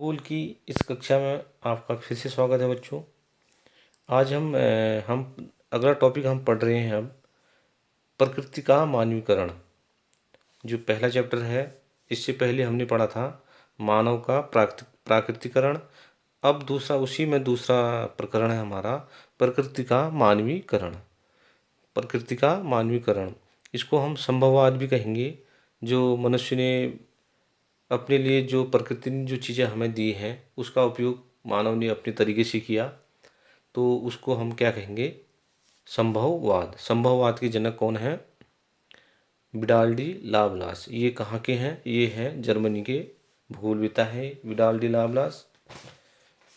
भूगोल की इस कक्षा में आपका फिर से स्वागत है बच्चों। आज हम अगला टॉपिक हम पढ़ रहे हैं अब प्रकृति का मानवीकरण। जो पहला चैप्टर है, इससे पहले हमने पढ़ा था मानव का प्राकृतिकरण। अब उसी में दूसरा प्रकरण है हमारा प्रकृति का मानवीकरण। प्रकृति का मानवीकरण, इसको हम संभववाद भी कहेंगे। जो मनुष्य ने अपने लिए जो प्रकृति ने जो चीज़ें हमें दी हैं उसका उपयोग मानव ने अपने तरीके से किया, तो उसको हम क्या कहेंगे? संभववाद। संभववाद के जनक कौन है? विडाल्डी लाप्लास। ये कहाँ के हैं? ये हैं जर्मनी के भूगोलविता है विडाल्डी लाप्लास।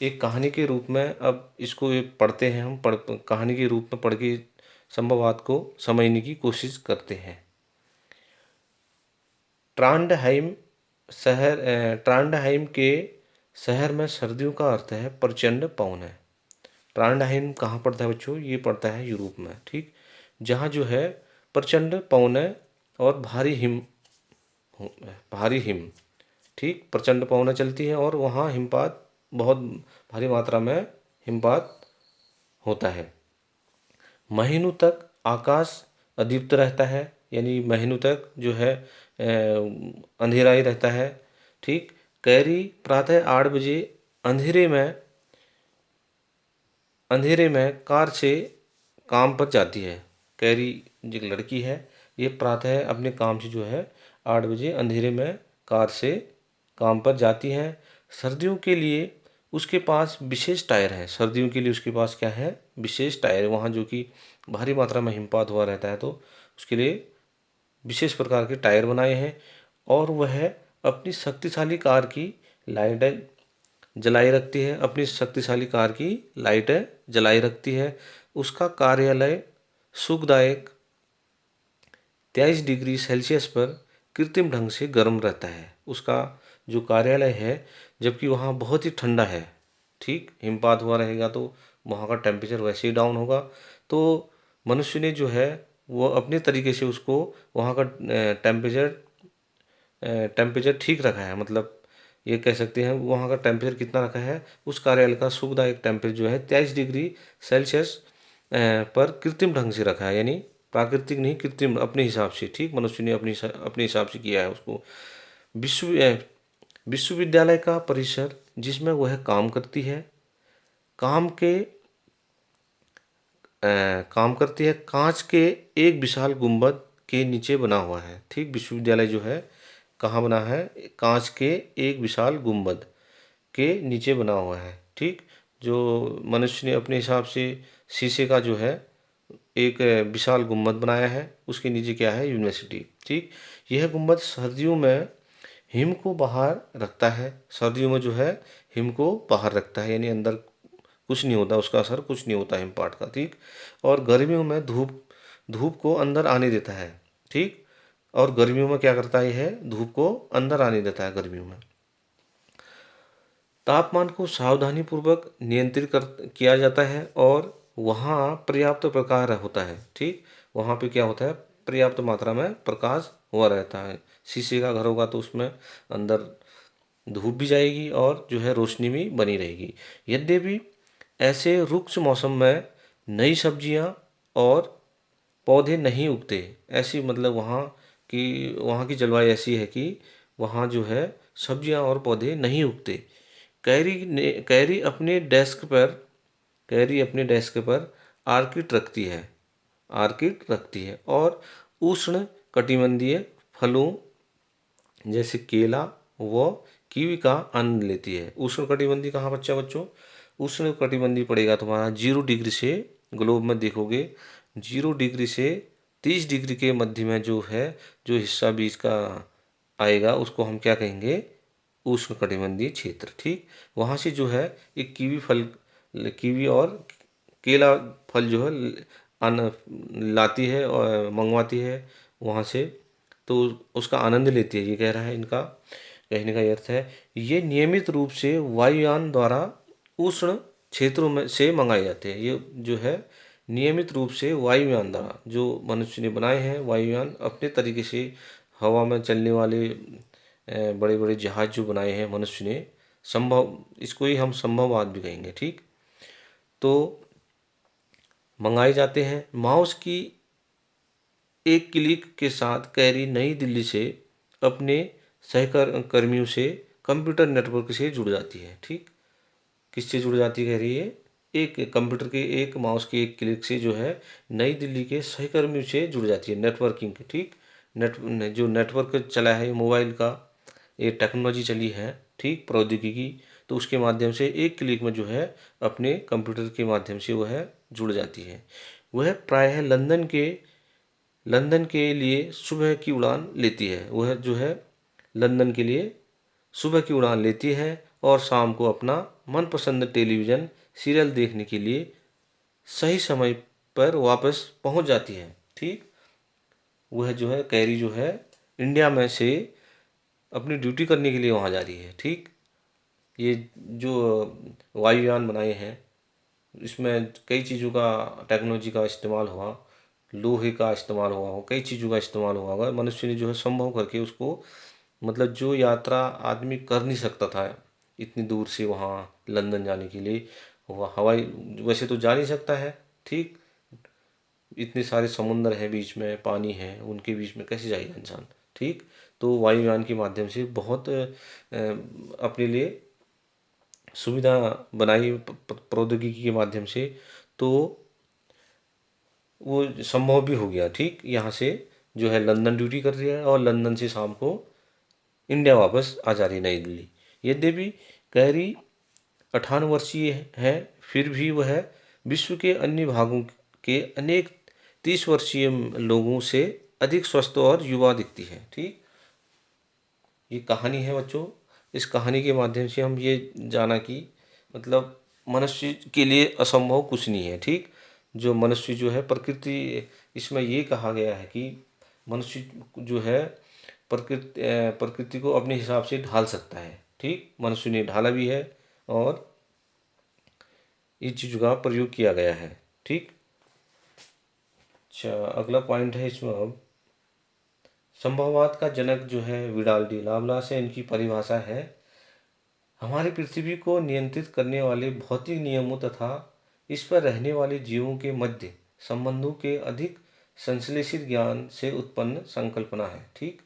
एक कहानी के रूप में अब इसको पढ़ते हैं हम, कहानी के रूप में पढ़ के संभववाद को समझने की कोशिश करते हैं। ट्रांडहाइम के शहर में सर्दियों का अर्थ है प्रचंड पवन है। ट्रांडहाइम कहाँ पड़ता है बच्चों? ये पड़ता है यूरोप में, ठीक, जहाँ जो है प्रचंड पवन है और भारी हिम, ठीक, प्रचंड पवन चलती है और वहाँ हिमपात, बहुत भारी मात्रा में हिमपात होता है। महीनों तक आकाश अदीप्त रहता है, यानी महीनों तक जो है अंधेरा ही रहता है, ठीक। कैरी प्रातः 8 बजे अंधेरे में कार से काम पर जाती है। कैरी जो एक लड़की है, ये प्रातः अपने काम से जो है 8 बजे अंधेरे में कार से काम पर जाती है। सर्दियों के लिए उसके पास विशेष टायर है। सर्दियों के लिए उसके पास क्या है? विशेष टायर। वहाँ जो कि भारी मात्रा में हिमपात हुआ रहता है, तो उसके लिए विशेष प्रकार के टायर बनाए हैं। और वह अपनी शक्तिशाली कार की लाइटें जलाई रखती है। उसका कार्यालय सुखदायक 23 डिग्री सेल्सियस पर कृत्रिम ढंग से गर्म रहता है। उसका जो कार्यालय है, जबकि वहाँ बहुत ही ठंडा है, ठीक, हिमपात हुआ रहेगा तो वहाँ का टेम्परेचर वैसे ही डाउन होगा। तो मनुष्य ने जो है वो अपने तरीके से उसको वहाँ का टेम्परेचर ठीक रखा है। मतलब ये कह सकते हैं वहाँ का टेम्परेचर कितना रखा है, उस कार्यालय का सुखदायक टेम्परेचर जो है 23 डिग्री सेल्सियस पर कृत्रिम ढंग से रखा है, यानी प्राकृतिक नहीं, कृत्रिम, अपने हिसाब से, ठीक, मनुष्य ने अपने हिसाब से किया है उसको। विश्वविद्यालय का परिसर जिसमें वह काम करती है, कांच के एक विशाल गुंबद के नीचे बना हुआ है, ठीक। विश्वविद्यालय जो है कहाँ बना है? कांच के एक विशाल गुंबद के नीचे बना हुआ है, ठीक। जो मनुष्य ने अपने हिसाब से शीशे का जो है एक विशाल गुंबद बनाया है, उसके नीचे क्या है? यूनिवर्सिटी, ठीक। यह गुंबद सर्दियों में हिम को बाहर रखता है। सर्दियों में जो है हिम को बाहर रखता है, यानी अंदर कुछ नहीं होता, उसका असर कुछ नहीं होता हिमपात का, ठीक। और गर्मियों में धूप को अंदर आने देता है, ठीक। और गर्मियों में क्या करता है? यह धूप को अंदर आने देता है गर्मियों में। तापमान को सावधानीपूर्वक नियंत्रित किया जाता है और वहाँ पर्याप्त प्रकाश होता है, ठीक। वहाँ पे क्या होता है? पर्याप्त मात्रा में प्रकाश हुआ रहता है। शीशे का घर होगा तो उसमें अंदर धूप भी जाएगी और जो है रोशनी भी बनी रहेगी। यद्यपि ऐसे रुक्ष मौसम में नई सब्जियां और पौधे नहीं उगते। ऐसी, मतलब वहाँ की जलवायु ऐसी है कि वहाँ जो है सब्जियां और पौधे नहीं उगते। कैरी अपने डेस्क पर आर्किड रखती है और उष्ण कटिबंधीय फलों जैसे केला व कीवी का आनंद लेती है। उष्ण कटिबंधी कहाँ बच्चों? उष्ण कटिबंधी पड़ेगा तुम्हारा 0 डिग्री से, ग्लोब में देखोगे 0 डिग्री से 30 डिग्री के मध्य में जो है, जो हिस्सा बीच का आएगा उसको हम क्या कहेंगे? उष्ण कटिबंधीय क्षेत्र, ठीक। वहाँ से जो है एक कीवी और केला फल जो है लाती है और मंगवाती है वहाँ से, तो उसका आनंद लेती है। ये कह रहा है, इनका कहने का अर्थ है ये नियमित रूप से वायुयान द्वारा उष्ण क्षेत्रों में से मंगाए जाते हैं। ये जो है नियमित रूप से वायुयान द्वारा, जो मनुष्य ने बनाए हैं वायुयान, अपने तरीके से हवा में चलने वाले बड़े बड़े जहाज जो बनाए हैं मनुष्य ने, संभव, इसको ही हम संभववाद भी कहेंगे। ठीक, तो मंगाए जाते हैं। माउस की एक क्लिक के साथ कैरी नई दिल्ली से अपने सहकर्मियों से कंप्यूटर नेटवर्क से जुड़ जाती है। ठीक, किससे जुड़ जाती है कह रही है, एक कंप्यूटर के एक माउस के एक क्लिक से जो है नई दिल्ली के सहकर्मियों से जुड़ जाती है, नेटवर्किंग के। ठीक, जो नेटवर्क चला है मोबाइल का, ये टेक्नोलॉजी चली है, ठीक, प्रौद्योगिकी, तो उसके माध्यम से एक क्लिक में जो है अपने कंप्यूटर के माध्यम से वह जुड़ जाती है। वह प्रायः लंदन के लिए सुबह की उड़ान लेती है। वह जो है लंदन के लिए सुबह की उड़ान लेती है और शाम को अपना मनपसंद टेलीविज़न सीरियल देखने के लिए सही समय पर वापस पहुंच जाती है। ठीक, वह जो है कैरी जो है इंडिया में से अपनी ड्यूटी करने के लिए वहाँ जा रही है। ठीक, ये जो वायुयान बनाए हैं इसमें कई चीज़ों का, टेक्नोलॉजी का इस्तेमाल हुआ, लोहे का इस्तेमाल हुआ हो, कई चीज़ों का इस्तेमाल हुआ होगा। मनुष्य ने जो है संभव करके उसको, मतलब जो यात्रा आदमी कर नहीं सकता था इतनी दूर से वहाँ लंदन जाने के लिए, वह हवाई वैसे तो जा नहीं सकता है। ठीक, इतने सारे समुंदर हैं बीच में, पानी है, उनके बीच में कैसे जाएगा इंसान। ठीक, तो वायुयान के माध्यम से बहुत अपने लिए सुविधा बनाई प्रौद्योगिकी के माध्यम से, तो वो संभव भी हो गया। ठीक, यहाँ से जो है लंदन ड्यूटी कर रही है और लंदन से शाम को इंडिया वापस आ जा रही नई दिल्ली। यद्यपि कैरी 58 वर्षीय है, फिर भी वह विश्व के अन्य भागों के अनेक 30 वर्षीय लोगों से अधिक स्वस्थ और युवा दिखती है। ठीक, ये कहानी है बच्चों। इस कहानी के माध्यम से हम ये जाना कि मतलब मनुष्य के लिए असंभव कुछ नहीं है। ठीक, जो मनुष्य जो है प्रकृति, इसमें ये कहा गया है कि मनुष्य जो है प्रकृति को अपने हिसाब से ढाल सकता है। ठीक, मनुष्य ने ढाला भी है और इस चीज़ का प्रयोग किया गया है। ठीक, अच्छा, अगला पॉइंट है इसमें अब संभववाद का जनक जो है विडाल डी लाप्लास है। इनकी परिभाषा है, हमारी पृथ्वी को नियंत्रित करने वाले भौतिक नियमों तथा इस पर रहने वाले जीवों के मध्य संबंधों के अधिक संश्लेषित ज्ञान से उत्पन्न संकल्पना है। ठीक,